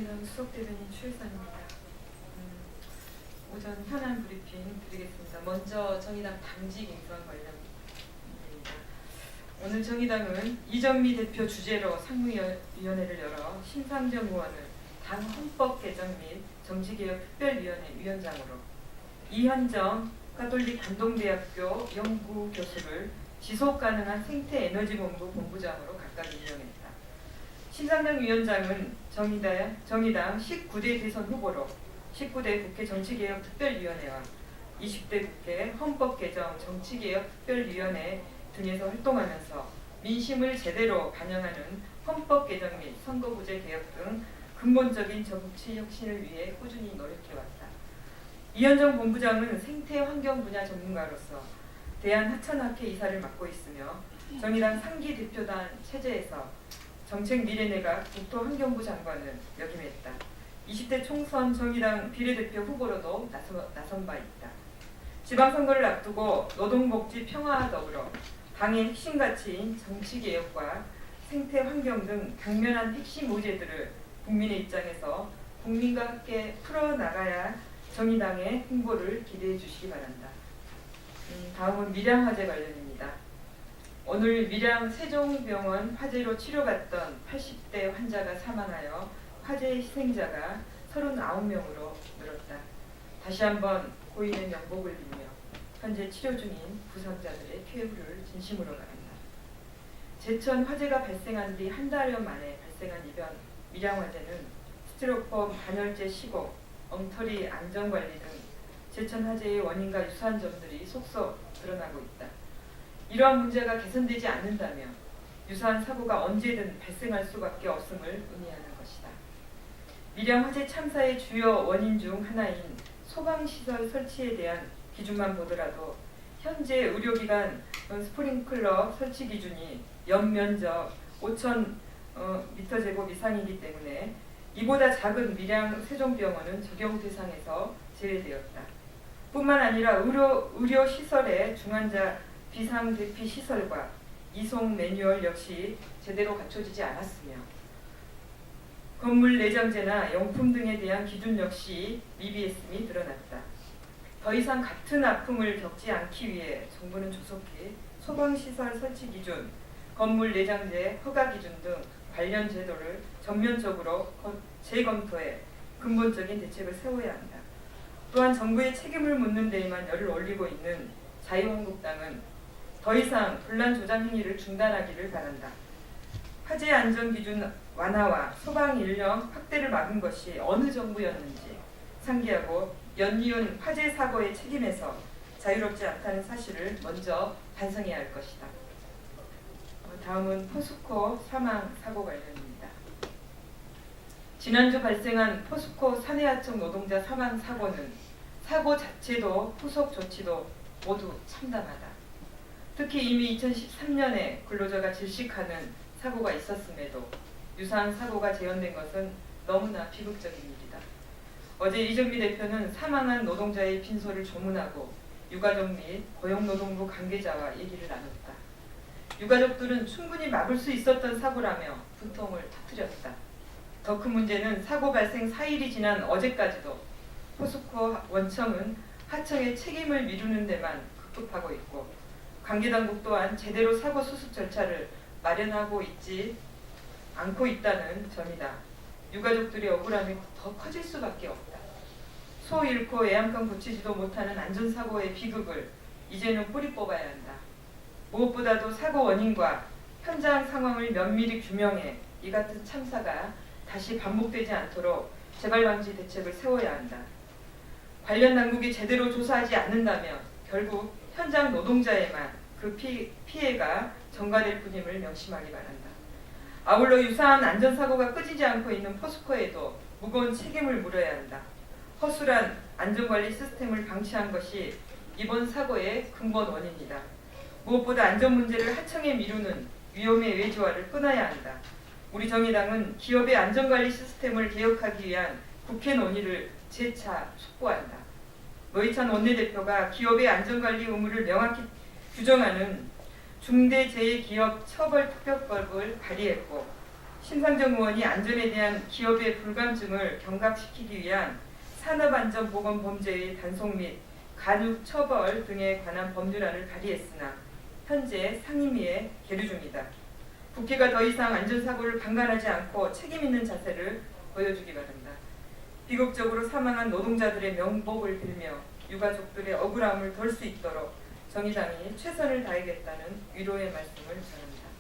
정의당 수석대변인 최유선입니다. 오전 현안 브리핑 드리겠습니다. 먼저 정의당 당직 인선 관련입니다. 오늘 정의당은 이정미 대표 주재로 상무위원회를 열어 심상정 의원을 당 헌법 개정 및 정치개혁 특별위원회 위원장으로, 이현정 가톨릭 단동대학교 연구교수를 지속가능한 생태에너지본부 본부장으로 각각 임명했다. 심상정 위원장은 정의당 19대 대선 후보로 19대 국회 정치개혁특별위원회와 20대 국회 헌법개정 정치개혁특별위원회 등에서 활동하면서 민심을 제대로 반영하는 헌법개정 및 선거구제 개혁 등 근본적인 정치 혁신을 위해 꾸준히 노력해왔다. 이현정 본부장은 생태환경 분야 전문가로서 대한하천학회 이사를 맡고 있으며 정의당 3기 대표단 체제에서 정책미래내각 국토환경부 장관을 역임했다. 20대 총선 정의당 비례대표 후보로도 나선 바 있다. 지방선거를 앞두고 노동복지 평화와 더불어 당의 핵심 가치인 정치개혁과 생태환경 등 당면한 핵심 의제들을 국민의 입장에서 국민과 함께 풀어나가야 정의당의 행보를 기대해 주시기 바란다. 다음은 밀양화재 관련입니다. 오늘 밀양 세종병원 화재로 치료받던 80대 환자가 사망하여 화재 희생자가 39명으로 늘었다. 다시 한번 고인의 명복을 빌며 현재 치료 중인 부상자들의 쾌유를 진심으로 바란다. 제천 화재가 발생한 뒤 한 달여 만에 발생한 이번 밀양 화재는 스티로폼 단열재 시공, 엉터리 안전관리 등 제천 화재의 원인과 유사한 점들이 속속 드러나고 있다. 이러한 문제가 개선되지 않는다면 유사한 사고가 언제든 발생할 수밖에 없음을 의미하는 것이다. 밀양 화재 참사의 주요 원인 중 하나인 소방시설 설치에 대한 기준만 보더라도 현재 의료기관 스프링클러 설치 기준이 연면적 5,000m² 이상이기 때문에 이보다 작은 밀양 세종병원은 적용 대상에서 제외되었다. 뿐만 아니라 의료시설의 중환자 비상대피 시설과 이송 매뉴얼 역시 제대로 갖춰지지 않았으며 건물 내장재나 용품 등에 대한 기준 역시 미비했음이 드러났다. 더 이상 같은 아픔을 겪지 않기 위해 정부는 조속히 소방시설 설치 기준, 건물 내장재 허가 기준 등 관련 제도를 전면적으로 재검토해 근본적인 대책을 세워야 한다. 또한 정부의 책임을 묻는 데에만 열을 올리고 있는 자유한국당은 더 이상 분란 조장 행위를 중단하기를 바란다. 화재 안전 기준 완화와 소방 인력 확대를 막은 것이 어느 정부였는지 상기하고 연이은 화재 사고의 책임에서 자유롭지 않다는 사실을 먼저 반성해야 할 것이다. 다음은 포스코 사망 사고 관련입니다. 지난주 발생한 포스코 사내하청 노동자 사망 사고는 사고 자체도 후속 조치도 모두 참담하다. 특히 이미 2013년에 근로자가 질식하는 사고가 있었음에도 유사한 사고가 재현된 것은 너무나 비극적인 일이다. 어제 이정미 대표는 사망한 노동자의 빈소를 조문하고 유가족 및 고용노동부 관계자와 얘기를 나눴다. 유가족들은 충분히 막을 수 있었던 사고라며 분통을 터뜨렸다. 더 큰 문제는 사고 발생 4일이 지난 어제까지도 포스코 원청은 하청의 책임을 미루는 데만 급급하고 있고 관계당국 또한 제대로 사고 수습 절차를 마련하고 있지 않고 있다는 점이다. 유가족들의 억울함이 더 커질 수밖에 없다. 소 잃고 애양간 고치지도 못하는 안전사고의 비극을 이제는 뿌리 뽑아야 한다. 무엇보다도 사고 원인과 현장 상황을 면밀히 규명해 이 같은 참사가 다시 반복되지 않도록 재발방지 대책을 세워야 한다. 관련 당국이 제대로 조사하지 않는다면 결국 현장 노동자에만 그 피해가 전가될 뿐임을 명심하기 바란다. 아울러 유사한 안전사고가 끊이지 않고 있는 포스코에도 무거운 책임을 물어야 한다. 허술한 안전관리 시스템을 방치한 것이 이번 사고의 근본 원인이다. 무엇보다 안전 문제를 하청에 미루는 위험의 외주화를 끊어야 한다. 우리 정의당은 기업의 안전관리 시스템을 개혁하기 위한 국회 논의를 재차 촉구한다. 노회찬 원내대표가 기업의 안전관리 의무를 명확히 규정하는 중대재해기업처벌특별법을 발의했고 심상정 의원이 안전에 대한 기업의 불감증을 경각시키기 위한 산업안전보건범죄의 단속 및 간혹 처벌 등에 관한 법률안을 발의했으나 현재 상임위에 계류 중이다. 국회가 더 이상 안전사고를 방관하지 않고 책임있는 자세를 보여주기 바란다. 비극적으로 사망한 노동자들의 명복을 빌며 유가족들의 억울함을 덜 수 있도록 정의당이 최선을 다하겠다는 위로의 말씀을 전합니다.